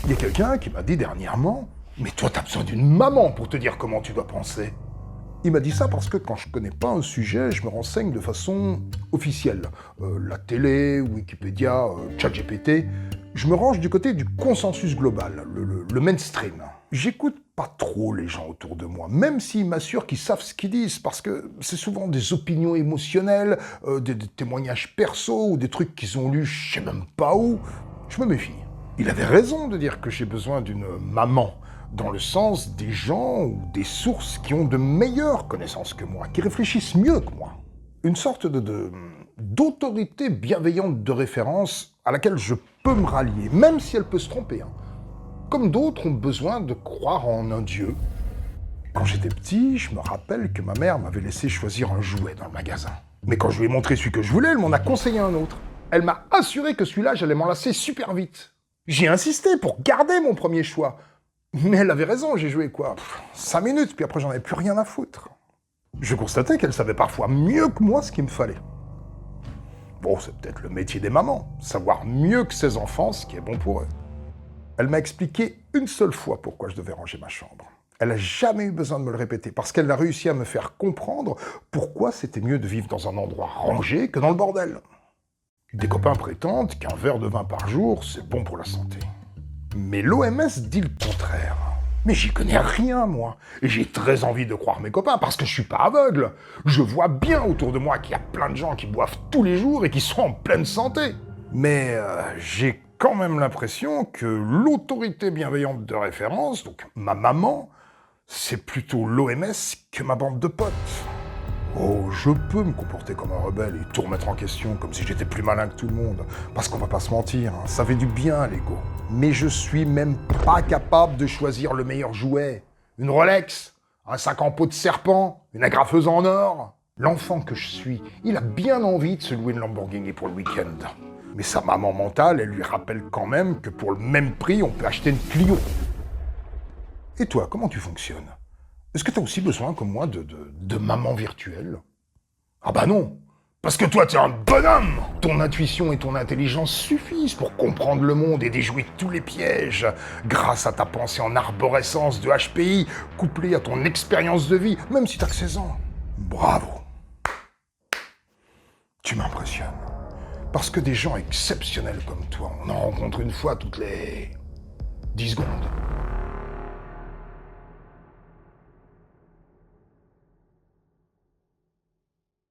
Il y a quelqu'un qui m'a dit dernièrement « Mais toi, t'as besoin d'une maman pour te dire comment tu dois penser ». Il m'a dit ça parce que quand je connais pas un sujet, je me renseigne de façon officielle. La télé, Wikipédia, ChatGPT. Je me range du côté du consensus global, le mainstream. J'écoute pas trop les gens autour de moi, même s'ils m'assurent qu'ils savent ce qu'ils disent, parce que c'est souvent des opinions émotionnelles, des témoignages perso ou des trucs qu'ils ont lus je sais même pas où. Je me méfie. Il avait raison de dire que j'ai besoin d'une maman, dans le sens des gens ou des sources qui ont de meilleures connaissances que moi, qui réfléchissent mieux que moi. Une sorte d'autorité bienveillante de référence à laquelle je peux me rallier, même si elle peut se tromper. Comme d'autres ont besoin de croire en un dieu. Quand j'étais petit, je me rappelle que ma mère m'avait laissé choisir un jouet dans le magasin. Mais quand je lui ai montré celui que je voulais, elle m'en a conseillé un autre. Elle m'a assuré que celui-là, j'allais m'en lasser super vite. J'ai insisté pour garder mon premier choix. Mais elle avait raison, j'ai joué 5 minutes, puis après j'en avais plus rien à foutre. Je constatais qu'elle savait parfois mieux que moi ce qu'il me fallait. Bon, c'est peut-être le métier des mamans, savoir mieux que ses enfants ce qui est bon pour eux. Elle m'a expliqué une seule fois pourquoi je devais ranger ma chambre. Elle n'a jamais eu besoin de me le répéter, parce qu'elle a réussi à me faire comprendre pourquoi c'était mieux de vivre dans un endroit rangé que dans le bordel. Des copains prétendent qu'un verre de vin par jour, c'est bon pour la santé. Mais l'OMS dit le contraire. Mais j'y connais rien, moi. Et j'ai très envie de croire mes copains, parce que je suis pas aveugle. Je vois bien autour de moi qu'il y a plein de gens qui boivent tous les jours et qui sont en pleine santé. Mais j'ai quand même l'impression que l'autorité bienveillante de référence, donc ma maman, c'est plutôt l'OMS que ma bande de potes. Oh, je peux me comporter comme un rebelle et tout remettre en question, comme si j'étais plus malin que tout le monde. Parce qu'on va pas se mentir, ça fait du bien à l'ego. Mais je suis même pas capable de choisir le meilleur jouet. Une Rolex, un sac en peau de serpent, une agrafeuse en or. L'enfant que je suis, il a bien envie de se louer une Lamborghini pour le week-end. Mais sa maman mentale, elle lui rappelle quand même que pour le même prix, on peut acheter une Clio. Et toi, comment tu fonctionnes ? Est-ce que tu as aussi besoin, comme moi, de maman virtuelle ? Ah bah non, parce que toi, t'es un bonhomme. Ton intuition et ton intelligence suffisent pour comprendre le monde et déjouer tous les pièges, grâce à ta pensée en arborescence de HPI, couplée à ton expérience de vie, même si t'as que 16 ans. Bravo. Tu m'impressionnes. Parce que des gens exceptionnels comme toi, on en rencontre une fois toutes les 10 secondes.